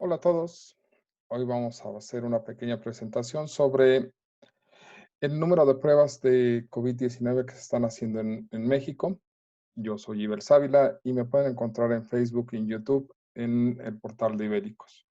Hola a todos. Hoy vamos a hacer una pequeña presentación sobre el número de pruebas de COVID-19 que se están haciendo en México. Yo soy Iber Sávila y me pueden encontrar en Facebook y en YouTube en el portal de Ibéricos.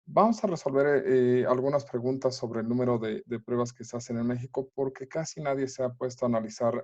Vamos a resolver algunas preguntas sobre el número de pruebas que se hacen en México porque casi nadie se ha puesto a analizar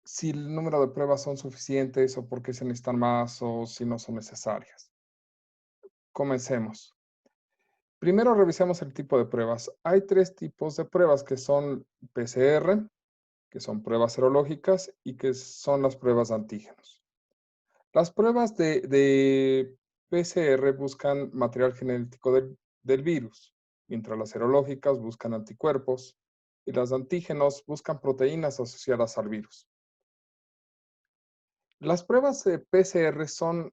si el número de pruebas son suficientes o por qué se necesitan más o si no son necesarias. Comencemos. Primero revisemos el tipo de pruebas. Hay tres tipos de pruebas que son PCR, que son pruebas serológicas y que son las pruebas de antígenos. Las pruebas de PCR buscan material genético del virus, mientras las serológicas buscan anticuerpos y las de antígenos buscan proteínas asociadas al virus. Las pruebas de PCR son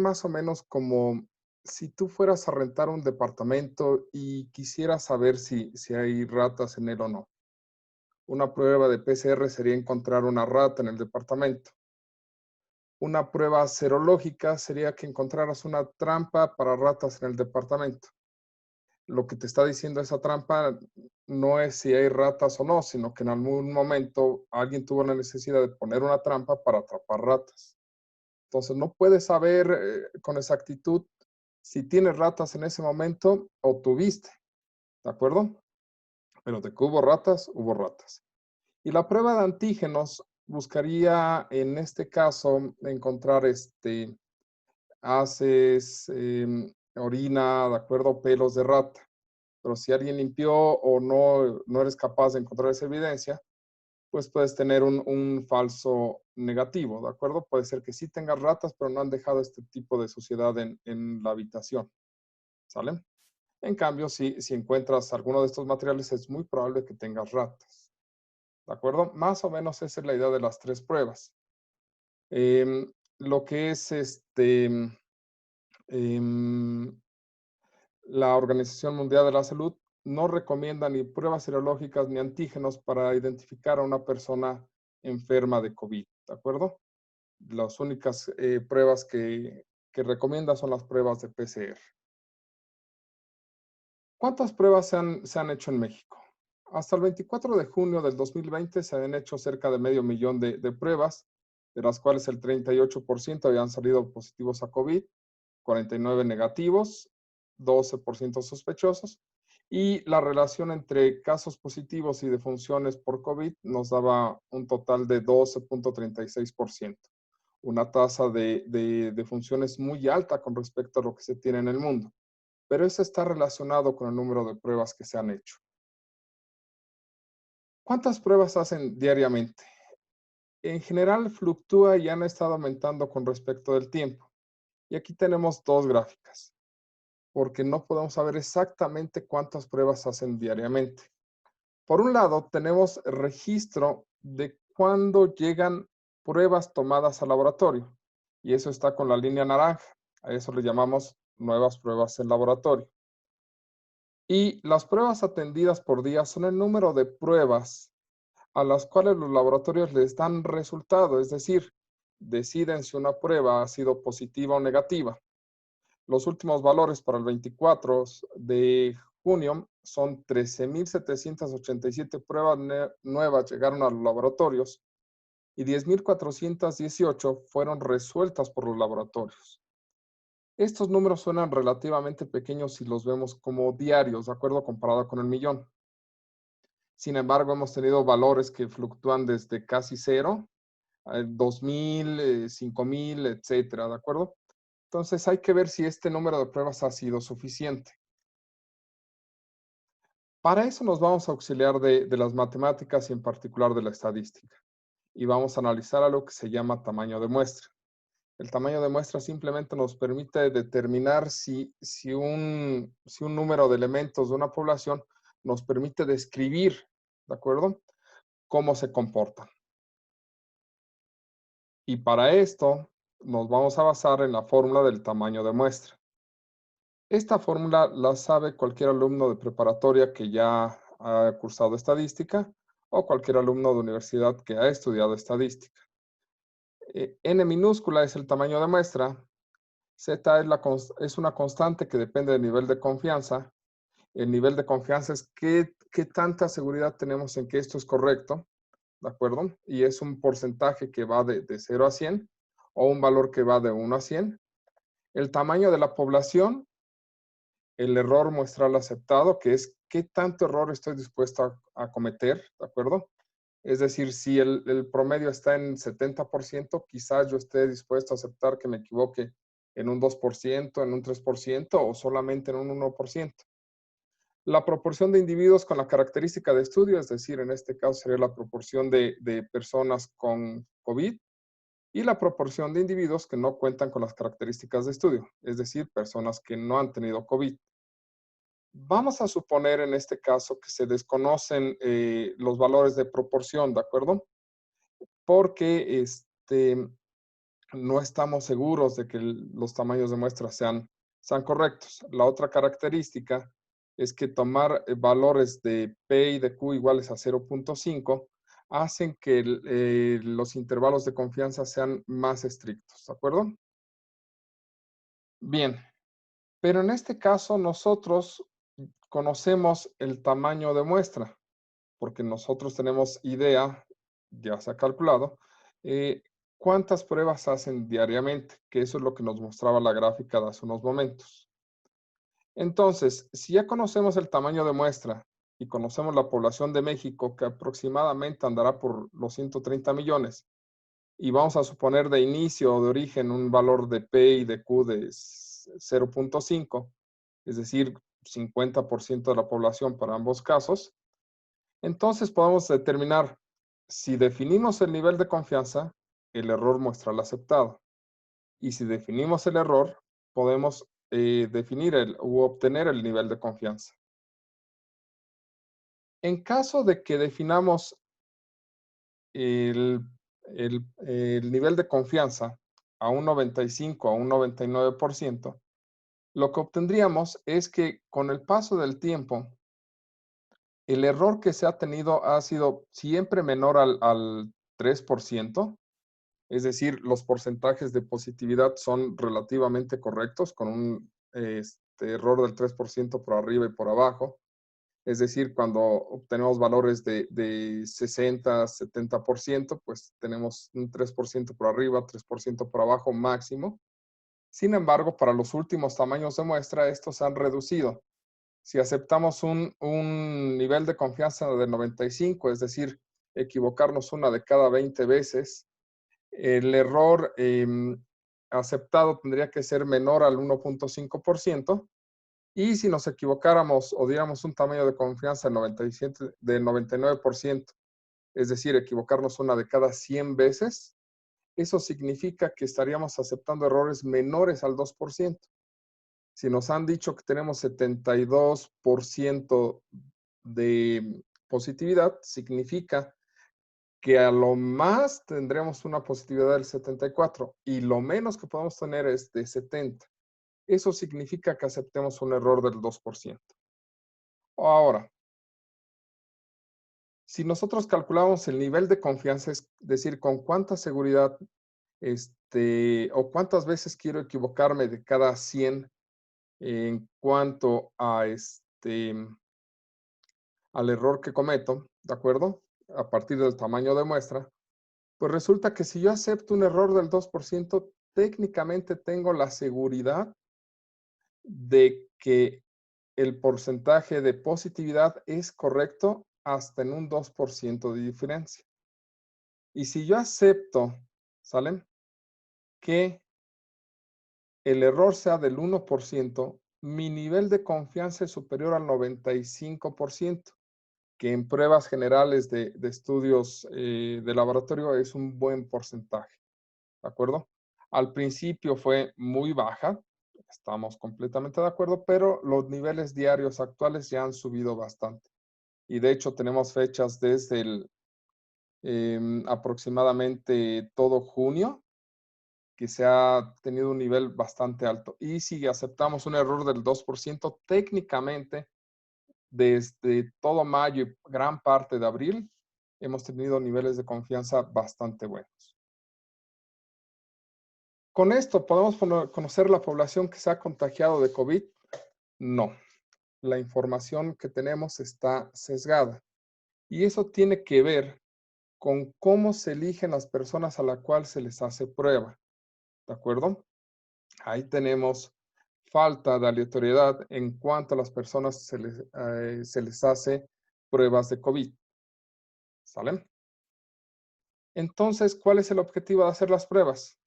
más o menos como si tú fueras a rentar un departamento y quisieras saber si hay ratas en él o no. Una prueba de PCR sería encontrar una rata en el departamento. Una prueba serológica sería que encontraras una trampa para ratas en el departamento. Lo que te está diciendo esa trampa no es si hay ratas o no, sino que en algún momento alguien tuvo la necesidad de poner una trampa para atrapar ratas. Entonces, no puedes saber con exactitud si tienes ratas en ese momento o tuviste, ¿de acuerdo? Pero de que hubo ratas, hubo ratas. Y la prueba de antígenos buscaría, en este caso, encontrar haces, orina, ¿de acuerdo? Pelos de rata. Pero si alguien limpió o no eres capaz de encontrar esa evidencia, pues puedes tener un falso negativo, ¿de acuerdo? Puede ser que sí tengas ratas, pero no han dejado este tipo de suciedad en la habitación, ¿sale? En cambio, si encuentras alguno de estos materiales, es muy probable que tengas ratas, ¿de acuerdo? Más o menos esa es la idea de las tres pruebas. Lo que es em, la Organización Mundial de la Salud no recomienda ni pruebas serológicas ni antígenos para identificar a una persona enferma de COVID, ¿de acuerdo? Las únicas pruebas que recomienda son las pruebas de PCR. ¿Cuántas pruebas se han hecho en México? Hasta el 24 de junio del 2020 se han hecho cerca de medio millón de pruebas, de las cuales el 38% habían salido positivos a COVID, 49 negativos, 12% sospechosos, y la relación entre casos positivos y defunciones por COVID nos daba un total de 12.36%, una tasa de defunciones muy alta con respecto a lo que se tiene en el mundo, pero eso está relacionado con el número de pruebas que se han hecho. ¿Cuántas pruebas hacen diariamente? En general fluctúa y han estado aumentando con respecto del tiempo. Y aquí tenemos dos gráficas, porque no podemos saber exactamente cuántas pruebas hacen diariamente. Por un lado, tenemos registro de cuándo llegan pruebas tomadas al laboratorio, y eso está con la línea naranja. A eso le llamamos nuevas pruebas en laboratorio. Y las pruebas atendidas por día son el número de pruebas a las cuales los laboratorios les dan resultado, es decir, deciden si una prueba ha sido positiva o negativa. Los últimos valores para el 24 de junio son 13.787 pruebas nuevas llegaron a los laboratorios y 10.418 fueron resueltas por los laboratorios. Estos números suenan relativamente pequeños si los vemos como diarios, ¿de acuerdo? Comparado con el millón. Sin embargo, hemos tenido valores que fluctúan desde casi cero, 2.000, 5.000, etcétera, ¿de acuerdo? Entonces hay que ver si este número de pruebas ha sido suficiente. Para eso nos vamos a auxiliar de las matemáticas y en particular de la estadística. Y vamos a analizar algo que se llama tamaño de muestra. El tamaño de muestra simplemente nos permite determinar si un número de elementos de una población nos permite describir, ¿de acuerdo?, cómo se comportan. Y para esto nos vamos a basar en la fórmula del tamaño de muestra. Esta fórmula la sabe cualquier alumno de preparatoria que ya ha cursado estadística o cualquier alumno de universidad que ha estudiado estadística. N minúscula es el tamaño de muestra, Z es una constante que depende del nivel de confianza. El nivel de confianza es qué tanta seguridad tenemos en que esto es correcto, ¿de acuerdo? Y es un porcentaje que va de 0 a 100 o un valor que va de 1 a 100. El tamaño de la población, el error muestral aceptado, que es qué tanto error estoy dispuesto a cometer, ¿de acuerdo? Es decir, si el promedio está en 70%, quizás yo esté dispuesto a aceptar que me equivoque en un 2%, en un 3% o solamente en un 1%. La proporción de individuos con la característica de estudio, es decir, en este caso sería la proporción de personas con COVID y la proporción de individuos que no cuentan con las características de estudio, es decir, personas que no han tenido COVID. Vamos a suponer en este caso que se desconocen los valores de proporción, ¿de acuerdo? Porque no estamos seguros de que los tamaños de muestra sean correctos. La otra característica es que tomar valores de P y de Q iguales a 0.5 hacen que los intervalos de confianza sean más estrictos, ¿de acuerdo? Bien, pero en este caso nosotros conocemos el tamaño de muestra, porque nosotros tenemos idea, ya se ha calculado, eh, cuántas pruebas hacen diariamente, que eso es lo que nos mostraba la gráfica de hace unos momentos. Entonces, si ya conocemos el tamaño de muestra y conocemos la población de México, que aproximadamente andará por los 130 millones, y vamos a suponer de inicio o de origen un valor de P y de Q de 0.5, es decir, 50% de la población para ambos casos, entonces podemos determinar si definimos el nivel de confianza, el error muestral aceptado. Y si definimos el error, podemos definir u obtener el nivel de confianza. En caso de que definamos el, el nivel de confianza a un 95, a un 99%, lo que obtendríamos es que con el paso del tiempo, el error que se ha tenido ha sido siempre menor al 3%, es decir, los porcentajes de positividad son relativamente correctos, con un error del 3% por arriba y por abajo. Es decir, cuando obtenemos valores de 60, 70%, pues tenemos un 3% por arriba, 3% por abajo máximo. Sin embargo, para los últimos tamaños de muestra, estos se han reducido. Si aceptamos un nivel de confianza de 95, es decir, equivocarnos una de cada 20 veces, el error aceptado tendría que ser menor al 1.5%. Y si nos equivocáramos o diéramos un tamaño de confianza de 99%, es decir, equivocarnos una de cada 100 veces, eso significa que estaríamos aceptando errores menores al 2%. Si nos han dicho que tenemos 72% de positividad, significa que a lo más tendremos una positividad del 74 y lo menos que podemos tener es de 70. Eso significa que aceptemos un error del 2%. Ahora, si nosotros calculamos el nivel de confianza, es decir, con cuánta seguridad o cuántas veces quiero equivocarme de cada 100 en cuanto a al error que cometo, ¿de acuerdo? A partir del tamaño de muestra, pues resulta que si yo acepto un error del 2%, técnicamente tengo la seguridad de que el porcentaje de positividad es correcto hasta en un 2% de diferencia. Y si yo acepto, ¿sale? Que el error sea del 1%, mi nivel de confianza es superior al 95%, que en pruebas generales de estudios de laboratorio es un buen porcentaje, ¿de acuerdo? Al principio fue muy baja, estamos completamente de acuerdo, pero los niveles diarios actuales ya han subido bastante. Y de hecho tenemos fechas desde aproximadamente todo junio, que se ha tenido un nivel bastante alto. Y si aceptamos un error del 2%, técnicamente desde todo mayo y gran parte de abril, hemos tenido niveles de confianza bastante buenos. ¿Con esto podemos conocer la población que se ha contagiado de COVID? No. La información que tenemos está sesgada. Y eso tiene que ver con cómo se eligen las personas a la cual se les hace prueba. ¿De acuerdo? Ahí tenemos falta de aleatoriedad en cuanto a las personas se les hace pruebas de COVID. ¿Sale? Entonces, ¿cuál es el objetivo de hacer las pruebas?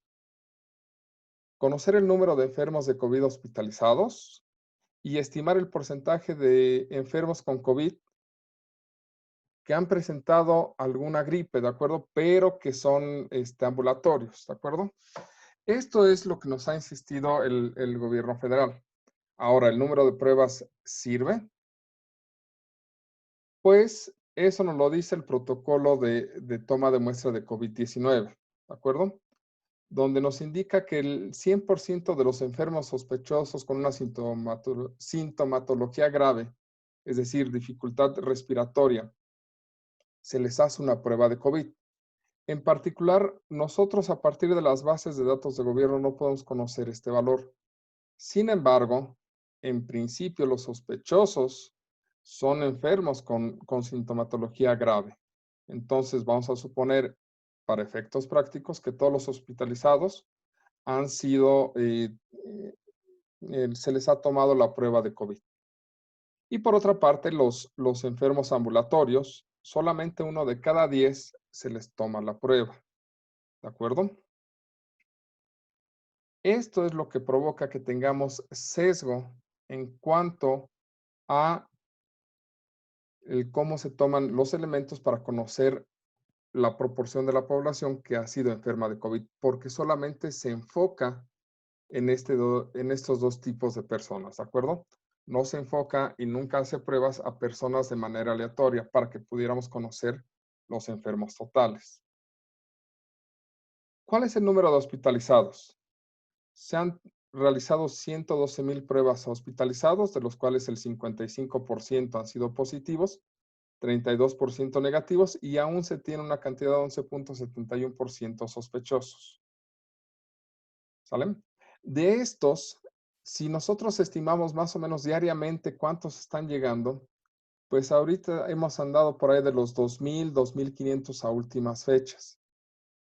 Conocer el número de enfermos de COVID hospitalizados y estimar el porcentaje de enfermos con COVID que han presentado alguna gripe, ¿de acuerdo? Pero que son ambulatorios, ¿de acuerdo? Esto es lo que nos ha insistido el gobierno federal. Ahora, ¿el número de pruebas sirve? Pues eso nos lo dice el protocolo de toma de muestra de COVID-19, ¿de acuerdo? Donde nos indica que el 100% de los enfermos sospechosos con una sintomatología grave, es decir, dificultad respiratoria, se les hace una prueba de COVID. En particular, nosotros a partir de las bases de datos de gobierno no podemos conocer este valor. Sin embargo, en principio los sospechosos son enfermos con sintomatología grave. Entonces vamos a suponer, para efectos prácticos, que todos los hospitalizados han sido, se les ha tomado la prueba de COVID. Y por otra parte, los enfermos ambulatorios, solamente 1 de cada 10 se les toma la prueba. ¿De acuerdo? Esto es lo que provoca que tengamos sesgo en cuanto a cómo se toman los elementos para conocer la proporción de la población que ha sido enferma de COVID, porque solamente se enfoca en estos dos tipos de personas, ¿de acuerdo? No se enfoca y nunca hace pruebas a personas de manera aleatoria para que pudiéramos conocer los enfermos totales. ¿Cuál es el número de hospitalizados? Se han realizado 112,000 pruebas a hospitalizados, de los cuales el 55% han sido positivos, 32% negativos y aún se tiene una cantidad de 11.71% sospechosos. ¿Sale? De estos, si nosotros estimamos más o menos diariamente cuántos están llegando, pues ahorita hemos andado por ahí de los 2,000, 2,500 a últimas fechas.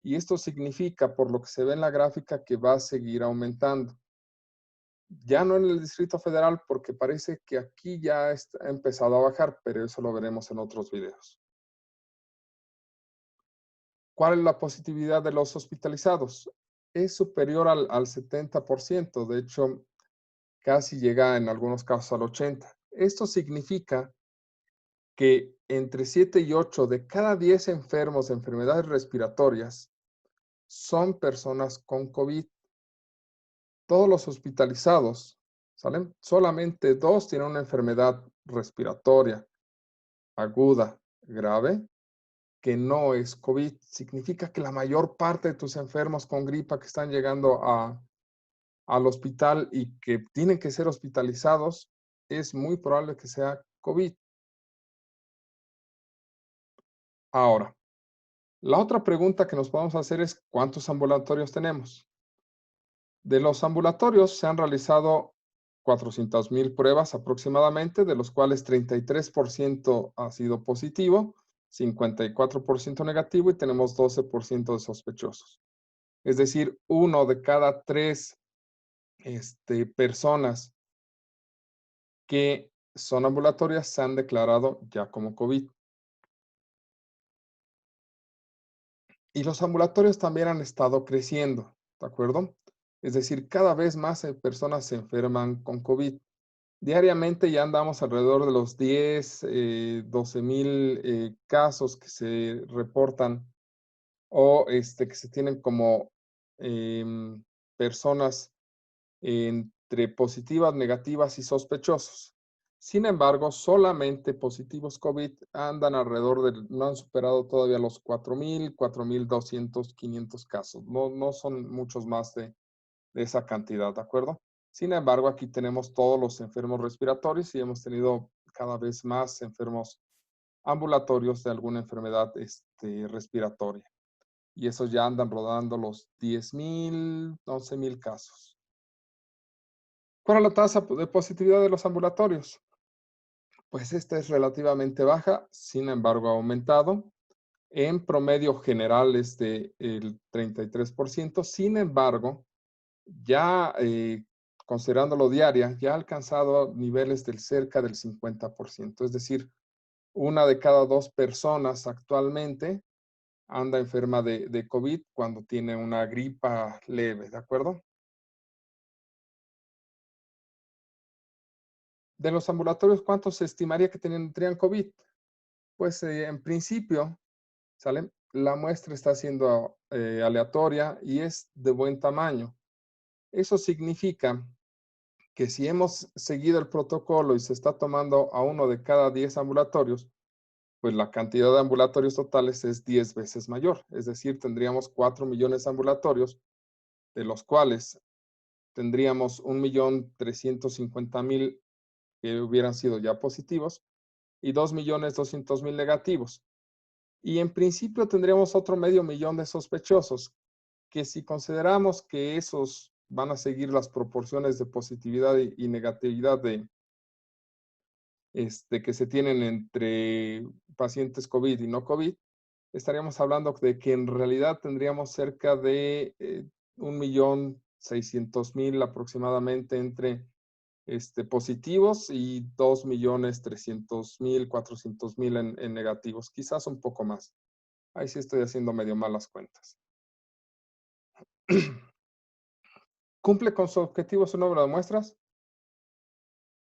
Y esto significa, por lo que se ve en la gráfica, que va a seguir aumentando. Ya no en el Distrito Federal, porque parece que aquí ya ha empezado a bajar, pero eso lo veremos en otros videos. ¿Cuál es la positividad de los hospitalizados? Es superior al 70%, de hecho, casi llega en algunos casos al 80%. Esto significa que entre 7 y 8 de cada 10 enfermos de enfermedades respiratorias son personas con COVID. Todos los hospitalizados, ¿salen? Solamente 2 tienen una enfermedad respiratoria aguda, grave, que no es COVID. Significa que la mayor parte de tus enfermos con gripa que están llegando al hospital y que tienen que ser hospitalizados, es muy probable que sea COVID. Ahora, la otra pregunta que nos podemos hacer es, ¿cuántos ambulatorios tenemos? De los ambulatorios se han realizado 400,000 pruebas aproximadamente, de los cuales 33% ha sido positivo, 54% negativo y tenemos 12% de sospechosos. Es decir, 1 de cada 3 personas que son ambulatorias se han declarado ya como COVID. Y los ambulatorios también han estado creciendo, ¿de acuerdo? Es decir, cada vez más personas se enferman con COVID. Diariamente ya andamos alrededor de los 10, 12,000 casos que se reportan o que se tienen como personas entre positivas, negativas y sospechosos. Sin embargo, solamente positivos COVID andan alrededor no han superado todavía los 4,000, 4,200, 500 casos. No son muchos más de esa cantidad, ¿de acuerdo? Sin embargo, aquí tenemos todos los enfermos respiratorios y hemos tenido cada vez más enfermos ambulatorios de alguna enfermedad respiratoria. y esos ya andan rodando los 10,000, 11,000 casos. ¿Cuál es la tasa de positividad de los ambulatorios? Pues esta es relativamente baja, sin embargo ha aumentado. En promedio general es de el 33%. Sin embargo, ya considerándolo diaria, ya ha alcanzado niveles del cerca del 50%. Es decir, una de cada dos personas actualmente anda enferma de COVID cuando tiene una gripa leve, ¿de acuerdo? De los ambulatorios, ¿cuántos se estimaría que tendrían COVID? Pues en principio, ¿sale? La muestra está siendo aleatoria y es de buen tamaño. Eso significa que si hemos seguido el protocolo y se está tomando a uno de cada 10 ambulatorios, pues la cantidad de ambulatorios totales es 10 veces mayor. Es decir, tendríamos 4 millones de ambulatorios, de los cuales tendríamos 1,350,000 que hubieran sido ya positivos y 2,200,000 negativos. Y en principio tendríamos otro medio millón de sospechosos, que si consideramos que esos van a seguir las proporciones de positividad y negatividad que se tienen entre pacientes COVID y no COVID, estaríamos hablando de que en realidad tendríamos cerca de 1,600,000 aproximadamente entre positivos y 2,300,000, 400,000 en negativos, quizás un poco más. Ahí sí estoy haciendo medio malas cuentas. ¿Cumple con su objetivo su número de muestras?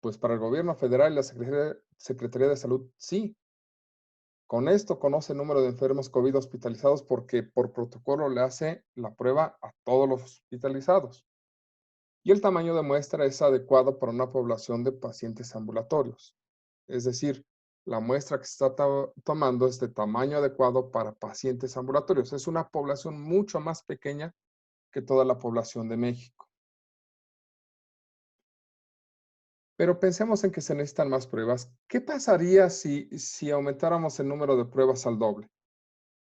Pues para el gobierno federal y la Secretaría de Salud, sí. Con esto conoce el número de enfermos COVID hospitalizados porque por protocolo le hace la prueba a todos los hospitalizados. Y el tamaño de muestra es adecuado para una población de pacientes ambulatorios. Es decir, la muestra que se está tomando es de tamaño adecuado para pacientes ambulatorios. Es una población mucho más pequeña que toda la población de México. Pero pensemos en que se necesitan más pruebas. ¿Qué pasaría si aumentáramos el número de pruebas al doble?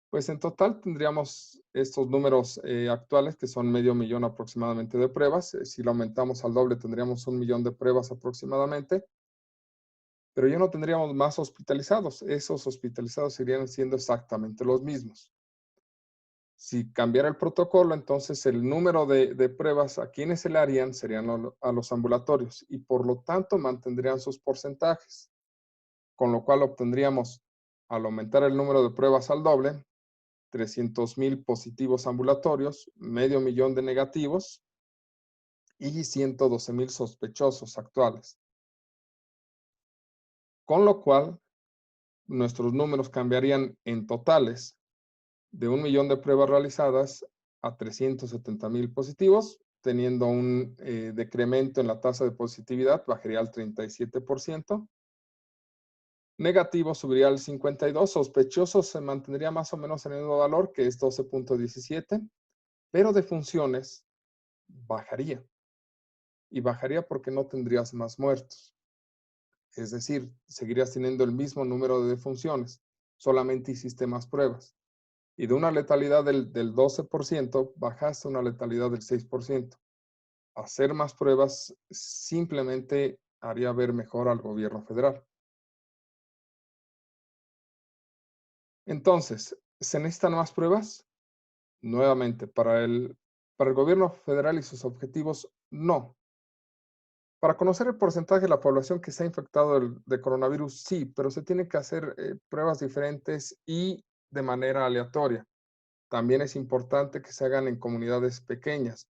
Pues en total tendríamos estos números actuales, que son medio millón aproximadamente de pruebas. Si lo aumentamos al doble, tendríamos 1 millón de pruebas aproximadamente, pero ya no tendríamos más hospitalizados. Esos hospitalizados seguirían siendo exactamente los mismos. Si cambiara el protocolo, entonces el número de pruebas a quienes se le harían serían a los ambulatorios y por lo tanto mantendrían sus porcentajes, con lo cual obtendríamos, al aumentar el número de pruebas al doble, 300,000 positivos ambulatorios, medio millón de negativos y 112,000 sospechosos actuales. Con lo cual, nuestros números cambiarían en totales de 1 millón de pruebas realizadas a 370,000 positivos, teniendo un decremento en la tasa de positividad, bajaría al 37%. Negativo subiría al 52%, sospechosos se mantendría más o menos en el mismo valor, que es 12,17, pero de funciones bajaría. Y bajaría porque no tendrías más muertos. Es decir, seguirías teniendo el mismo número de defunciones, solamente hiciste más pruebas. Y de una letalidad del 12%, bajaste a una letalidad del 6%. Hacer más pruebas simplemente haría ver mejor al gobierno federal. Entonces, ¿se necesitan más pruebas? Nuevamente, para el gobierno federal y sus objetivos, no. Para conocer el porcentaje de la población que se ha infectado de coronavirus, sí, pero se tienen que hacer pruebas diferentes y de manera aleatoria. También es importante que se hagan en comunidades pequeñas.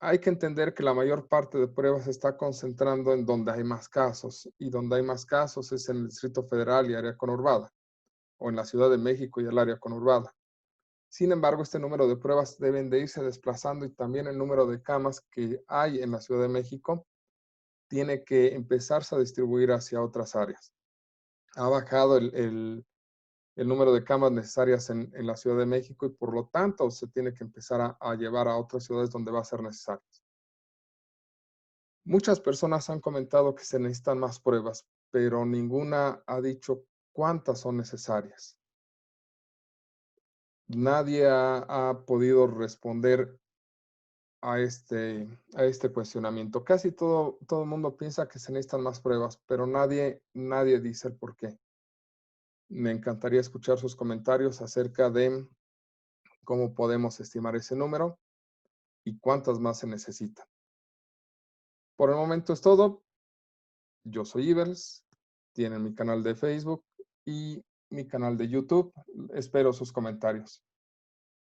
Hay que entender que la mayor parte de pruebas se está concentrando en donde hay más casos, y donde hay más casos es en el Distrito Federal y área conurbada, o en la Ciudad de México y el área conurbada. Sin embargo, este número de pruebas deben de irse desplazando y también el número de camas que hay en la Ciudad de México tiene que empezarse a distribuir hacia otras áreas. Ha bajado el número de camas necesarias en la Ciudad de México y por lo tanto se tiene que empezar a llevar a otras ciudades donde va a ser necesario. Muchas personas han comentado que se necesitan más pruebas, pero ninguna ha dicho cuántas son necesarias. Nadie ha podido responder a este cuestionamiento. Casi todo el mundo piensa que se necesitan más pruebas, pero nadie dice el por qué. Me encantaría escuchar sus comentarios acerca de cómo podemos estimar ese número y cuántas más se necesitan. Por el momento es todo. Yo soy Ivers, tienen mi canal de Facebook y mi canal de YouTube. Espero sus comentarios.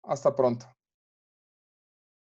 Hasta pronto.